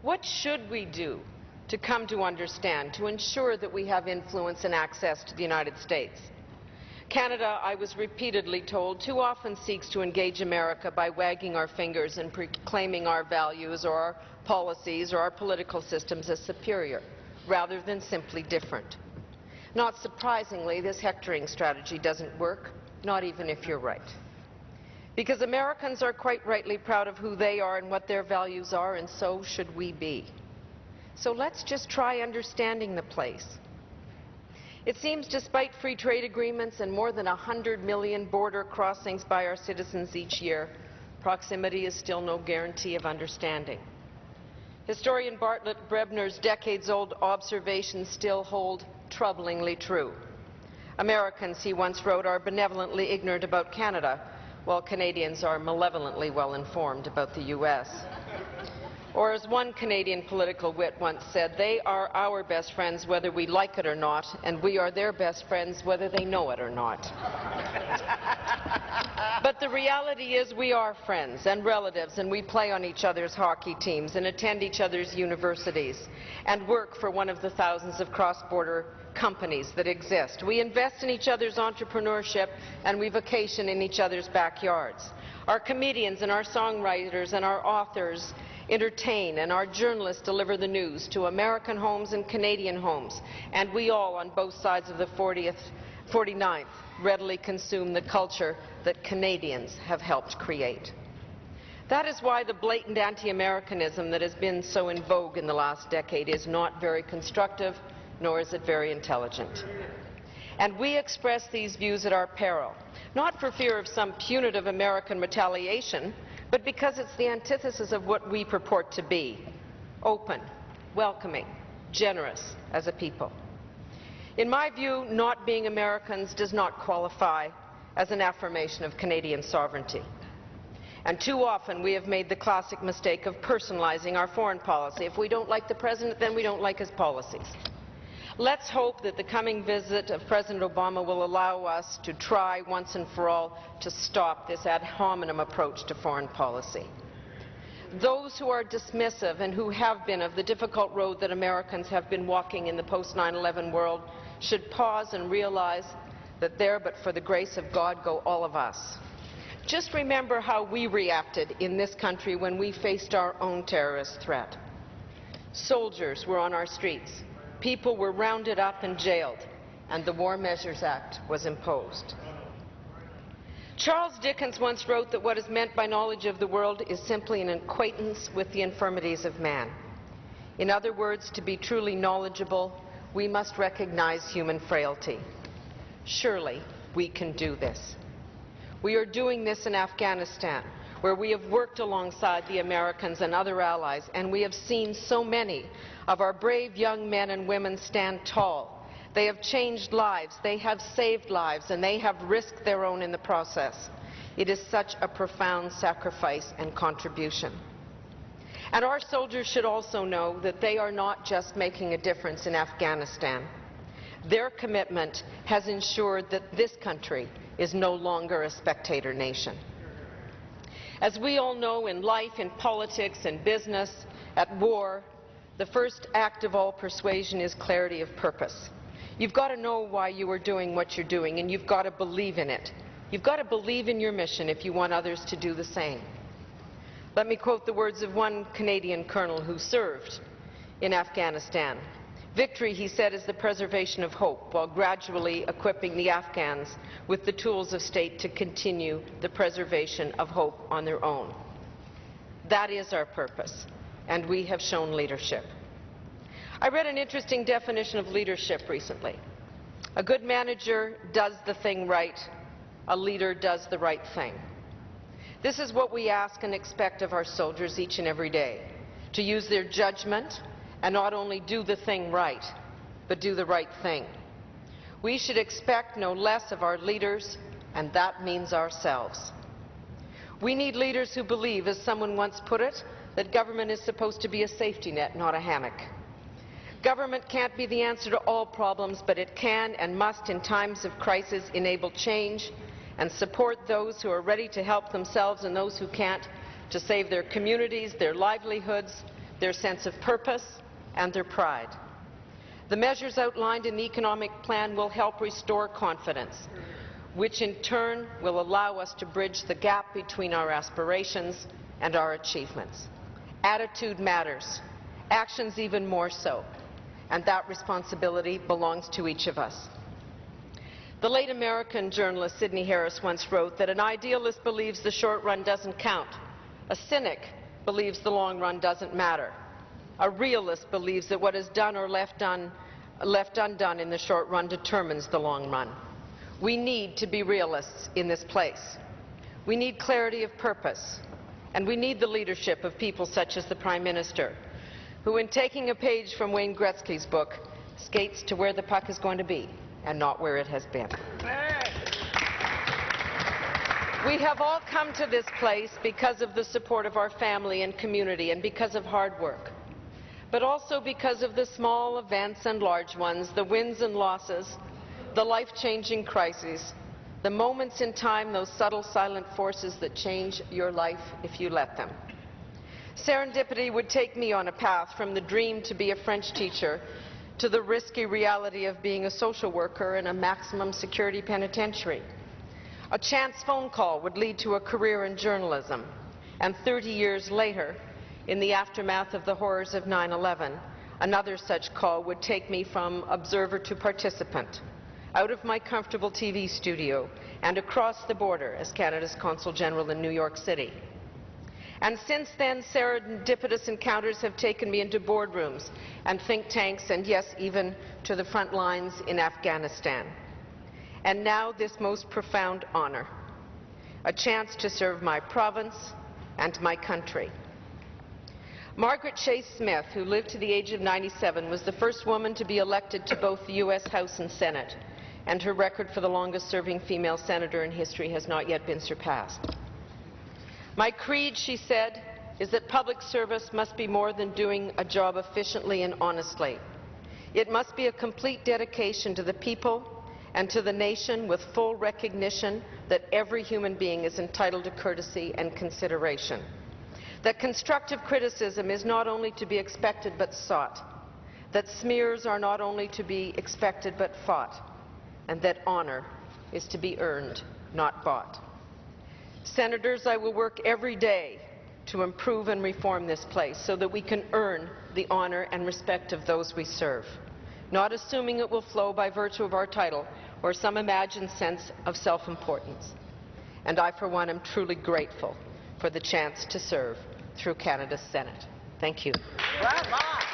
What should we do to come to understand, to ensure that we have influence and access to the United States? Canada, I was repeatedly told, too often seeks to engage America by wagging our fingers and proclaiming our values or our policies or our political systems as superior, rather than simply different. Not surprisingly, this hectoring strategy doesn't work, not even if you're right. Because Americans are quite rightly proud of who they are and what their values are, and so should we be. So let's just try understanding the place. It seems despite free trade agreements and more than 100 million border crossings by our citizens each year, proximity is still no guarantee of understanding. Historian Bartlett Brebner's decades-old observations still hold troublingly true. Americans, he once wrote, are benevolently ignorant about Canada, while Canadians are malevolently well informed about the U.S. Or as one Canadian political wit once said, they are our best friends whether we like it or not, and we are their best friends whether they know it or not. But the reality is we are friends and relatives, and we play on each other's hockey teams and attend each other's universities and work for one of the thousands of cross-border companies that exist. We invest in each other's entrepreneurship, and we vacation in each other's backyards. Our comedians and our songwriters and our authors entertain, and our journalists deliver the news to American homes and Canadian homes, and we all on both sides of the 49th readily consume the culture that Canadians have helped create. That is why the blatant anti-Americanism that has been so in vogue in the last decade is not very constructive, nor is it very intelligent. And we express these views at our peril, not for fear of some punitive American retaliation, but because it's the antithesis of what we purport to be: open, welcoming, generous as a people. In my view, not being Americans does not qualify as an affirmation of Canadian sovereignty. And too often we have made the classic mistake of personalizing our foreign policy. If we don't like the President, then we don't like his policies. Let's hope that the coming visit of President Obama will allow us to try once and for all to stop this ad hominem approach to foreign policy. Those who are dismissive and who have been of the difficult road that Americans have been walking in the post-9/11 world should pause and realize that there, but for the grace of God, go all of us. Just remember how we reacted in this country when we faced our own terrorist threat. Soldiers were on our streets. People were rounded up and jailed, and the War Measures Act was imposed. Charles Dickens once wrote that what is meant by knowledge of the world is simply an acquaintance with the infirmities of man. In other words, to be truly knowledgeable, we must recognize human frailty. Surely we can do this. We are doing this in Afghanistan, where we have worked alongside the Americans and other allies, and we have seen so many of our brave young men and women stand tall. They have changed lives, they have saved lives, and they have risked their own in the process. It is such a profound sacrifice and contribution. And our soldiers should also know that they are not just making a difference in Afghanistan. Their commitment has ensured that this country is no longer a spectator nation. As we all know, in life, in politics, in business, at war, the first act of all persuasion is clarity of purpose. You've got to know why you are doing what you're doing, and you've got to believe in it. You've got to believe in your mission if you want others to do the same. Let me quote the words of one Canadian colonel who served in Afghanistan. Victory, he said, is the preservation of hope, while gradually equipping the Afghans with the tools of state to continue the preservation of hope on their own. That is our purpose, and we have shown leadership. I read an interesting definition of leadership recently. A good manager does the thing right. A leader does the right thing. This is what we ask and expect of our soldiers each and every day, to use their judgment and not only do the thing right, but do the right thing. We should expect no less of our leaders, and that means ourselves. We need leaders who believe, as someone once put it, that government is supposed to be a safety net, not a hammock. Government can't be the answer to all problems, but it can and must, in times of crisis, enable change and support those who are ready to help themselves and those who can't, to save their communities, their livelihoods, their sense of purpose, and their pride. The measures outlined in the economic plan will help restore confidence, which in turn will allow us to bridge the gap between our aspirations and our achievements. Attitude matters, actions even more so, and that responsibility belongs to each of us. The late American journalist Sidney Harris once wrote that an idealist believes the short run doesn't count. A cynic believes the long run doesn't matter. A realist believes that what is done or left undone in the short run determines the long run. We need to be realists in this place. We need clarity of purpose, and we need the leadership of people such as the Prime Minister, who, in taking a page from Wayne Gretzky's book, skates to where the puck is going to be and not where it has been. We have all come to this place because of the support of our family and community and because of hard work, but also because of the small events and large ones, the wins and losses, the life-changing crises, the moments in time, those subtle, silent forces that change your life if you let them. Serendipity would take me on a path from the dream to be a French teacher to the risky reality of being a social worker in a maximum security penitentiary. A chance phone call would lead to a career in journalism, and 30 years later, in the aftermath of the horrors of 9/11, another such call would take me from observer to participant, out of my comfortable TV studio and across the border as Canada's Consul General in New York City. And since then, serendipitous encounters have taken me into boardrooms and think tanks and, yes, even to the front lines in Afghanistan. And now this most profound honor, a chance to serve my province and my country. Margaret Chase Smith, who lived to the age of 97, was the first woman to be elected to both the U.S. House and Senate, and her record for the longest-serving female senator in history has not yet been surpassed. My creed, she said, is that public service must be more than doing a job efficiently and honestly. It must be a complete dedication to the people and to the nation, with full recognition that every human being is entitled to courtesy and consideration. That constructive criticism is not only to be expected but sought. That smears are not only to be expected but fought. And that honor is to be earned, not bought. Senators, I will work every day to improve and reform this place so that we can earn the honor and respect of those we serve, not assuming it will flow by virtue of our title or some imagined sense of self-importance. And I, for one, am truly grateful for the chance to serve through Canada's Senate. Thank you. Bravo.